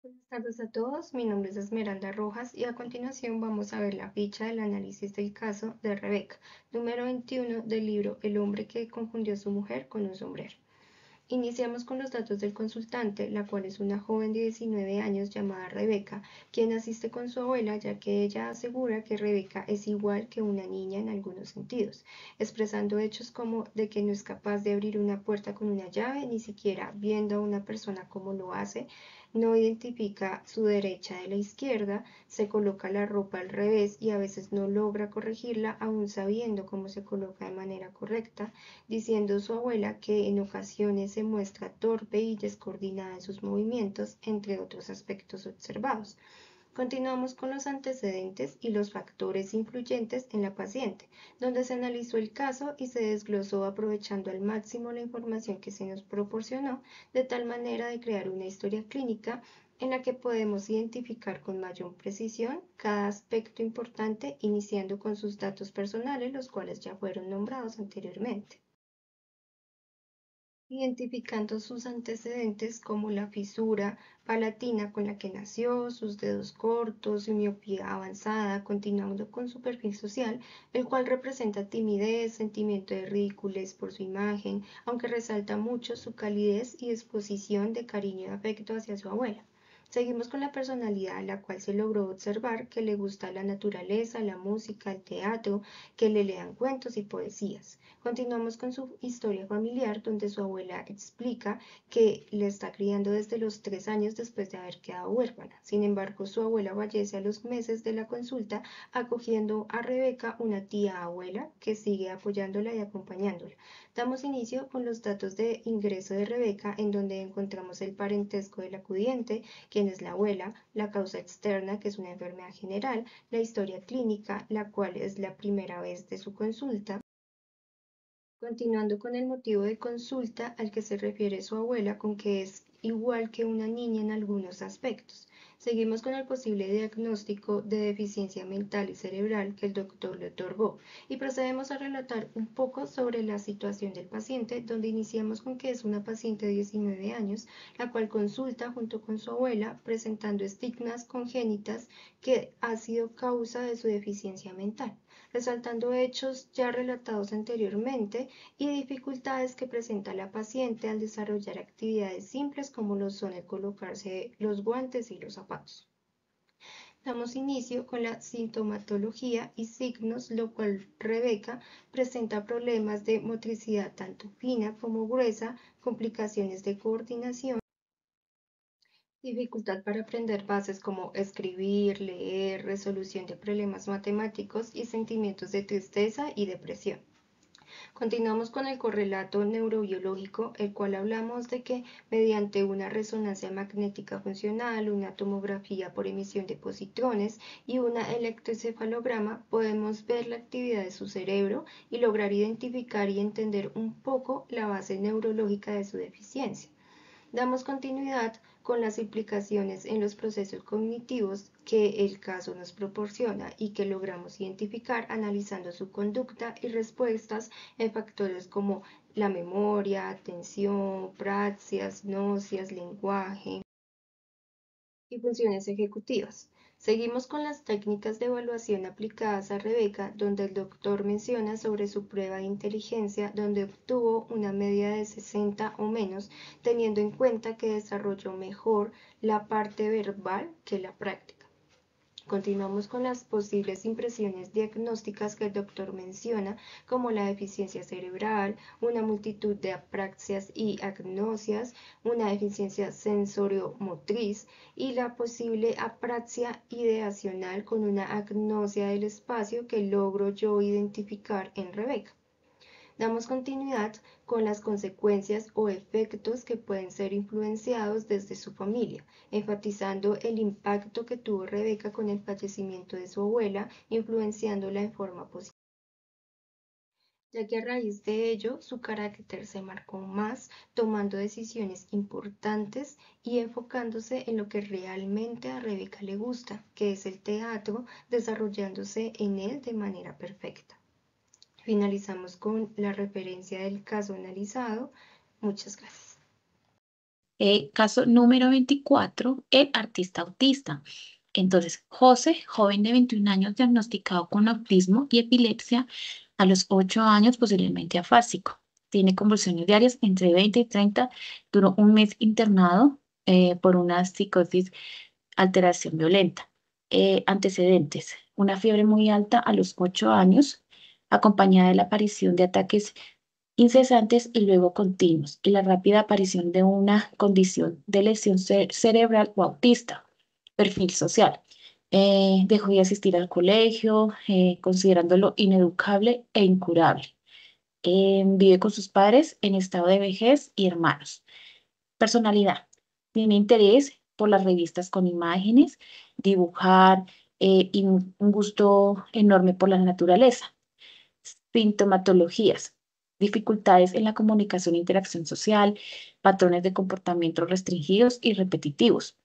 Buenas tardes a todos, mi nombre es Esmeralda Rojas y a continuación vamos a ver la ficha del análisis del caso de Rebeca, número 21 del libro El hombre que confundió a su mujer con un sombrero. Iniciamos con los datos del consultante, la cual es una joven de 19 años llamada Rebeca, quien asiste con su abuela ya que ella asegura que Rebeca es igual que una niña en algunos sentidos, expresando hechos como de que no es capaz de abrir una puerta con una llave, ni siquiera viendo a una persona como lo hace, no identifica su derecha de la izquierda, se coloca la ropa al revés y a veces no logra corregirla aún sabiendo cómo se coloca de manera correcta, diciendo su abuela que en ocasiones se muestra torpe y descoordinada en sus movimientos, entre otros aspectos observados. Continuamos con los antecedentes y los factores influyentes en la paciente, donde se analizó el caso y se desglosó aprovechando al máximo la información que se nos proporcionó, de tal manera de crear una historia clínica en la que podemos identificar con mayor precisión cada aspecto importante, iniciando con sus datos personales, los cuales ya fueron nombrados anteriormente, identificando sus antecedentes como la fisura palatina con la que nació, sus dedos cortos y miopía avanzada, continuando con su perfil social, el cual representa timidez, sentimiento de ridiculez por su imagen, aunque resalta mucho su calidez y disposición de cariño y afecto hacia su abuela. Seguimos con la personalidad, la cual se logró observar que le gusta la naturaleza, la música, el teatro, que le lean cuentos y poesías. Continuamos con su historia familiar, donde su abuela explica que le está criando desde los 3 años después de haber quedado huérfana. Sin embargo, su abuela fallece a los meses de la consulta, acogiendo a Rebeca, una tía abuela, que sigue apoyándola y acompañándola. Damos inicio con los datos de ingreso de Rebeca, en donde encontramos el parentesco del acudiente, quién es la abuela, la causa externa, que es una enfermedad general, la historia clínica, la cual es la primera vez de su consulta. Continuando con el motivo de consulta al que se refiere su abuela, con que es igual que una niña en algunos aspectos. Seguimos con el posible diagnóstico de deficiencia mental y cerebral que el doctor le otorgó y procedemos a relatar un poco sobre la situación del paciente, donde iniciamos con que es una paciente de 19 años, la cual consulta junto con su abuela presentando estigmas congénitas que ha sido causa de su deficiencia mental, resaltando hechos ya relatados anteriormente y dificultades que presenta la paciente al desarrollar actividades simples como lo son el colocarse los guantes y los zapatos. Damos inicio con la sintomatología y signos, lo cual Rebeca presenta problemas de motricidad tanto fina como gruesa, complicaciones de coordinación, dificultad para aprender bases como escribir, leer, resolución de problemas matemáticos y sentimientos de tristeza y depresión. Continuamos con el correlato neurobiológico, el cual hablamos de que mediante una resonancia magnética funcional, una tomografía por emisión de positrones y un electroencefalograma podemos ver la actividad de su cerebro y lograr identificar y entender un poco la base neurológica de su deficiencia. Damos continuidad con las implicaciones en los procesos cognitivos que el caso nos proporciona y que logramos identificar analizando su conducta y respuestas en factores como la memoria, atención, praxias, náuseas, lenguaje y funciones ejecutivas. Seguimos con las técnicas de evaluación aplicadas a Rebeca, donde el doctor menciona sobre su prueba de inteligencia, donde obtuvo una media de 60 o menos, teniendo en cuenta que desarrolló mejor la parte verbal que la práctica. Continuamos con las posibles impresiones diagnósticas que el doctor menciona, como la deficiencia cerebral, una multitud de apraxias y agnosias, una deficiencia sensoriomotriz y la posible apraxia ideacional con una agnosia del espacio que logro yo identificar en Rebeca. Damos continuidad con las consecuencias o efectos que pueden ser influenciados desde su familia, enfatizando el impacto que tuvo Rebeca con el fallecimiento de su abuela, influenciándola en forma positiva, ya que a raíz de ello su carácter se marcó más, tomando decisiones importantes y enfocándose en lo que realmente a Rebeca le gusta, que es el teatro, desarrollándose en él de manera perfecta. Finalizamos con la referencia del caso analizado. Muchas gracias. Caso número 24, el artista autista. Entonces, José, joven de 21 años, diagnosticado con autismo y epilepsia, a los 8 años posiblemente afásico. Tiene convulsiones diarias entre 20 y 30. Duró un mes internado por una psicosis, alteración violenta. Antecedentes: una fiebre muy alta a los 8 años, acompañada de la aparición de ataques incesantes y luego continuos, y la rápida aparición de una condición de lesión cerebral o autista. Perfil social. Dejó de asistir al colegio, considerándolo ineducable e incurable. Vive con sus padres en estado de vejez y hermanos. Personalidad. Tiene interés por las revistas con imágenes, dibujar, y un gusto enorme por la naturaleza. Sintomatologías: dificultades en la comunicación e interacción social, patrones de comportamiento restringidos y repetitivos.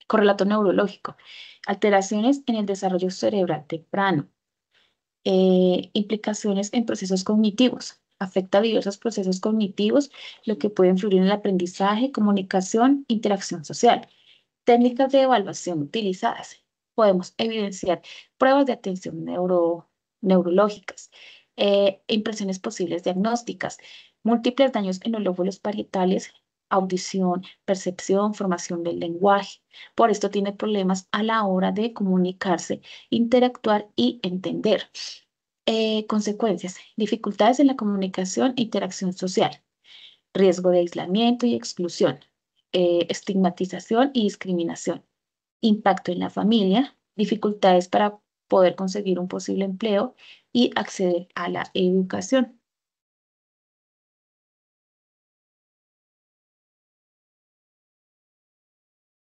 Correlato neurológico: alteraciones en el desarrollo cerebral temprano. Implicaciones en procesos cognitivos. Afecta diversos procesos cognitivos, lo que puede influir en el aprendizaje, comunicación, interacción social. Técnicas de evaluación utilizadas. Podemos evidenciar pruebas de atención neurológicas, impresiones posibles diagnósticas, múltiples daños en los lóbulos parietales, audición, percepción, formación del lenguaje. Por esto tiene problemas a la hora de comunicarse, interactuar y entender. Consecuencias: dificultades en la comunicación e interacción social, riesgo de aislamiento y exclusión, estigmatización y discriminación, impacto en la familia, dificultades para poder conseguir un posible empleo y acceder a la educación.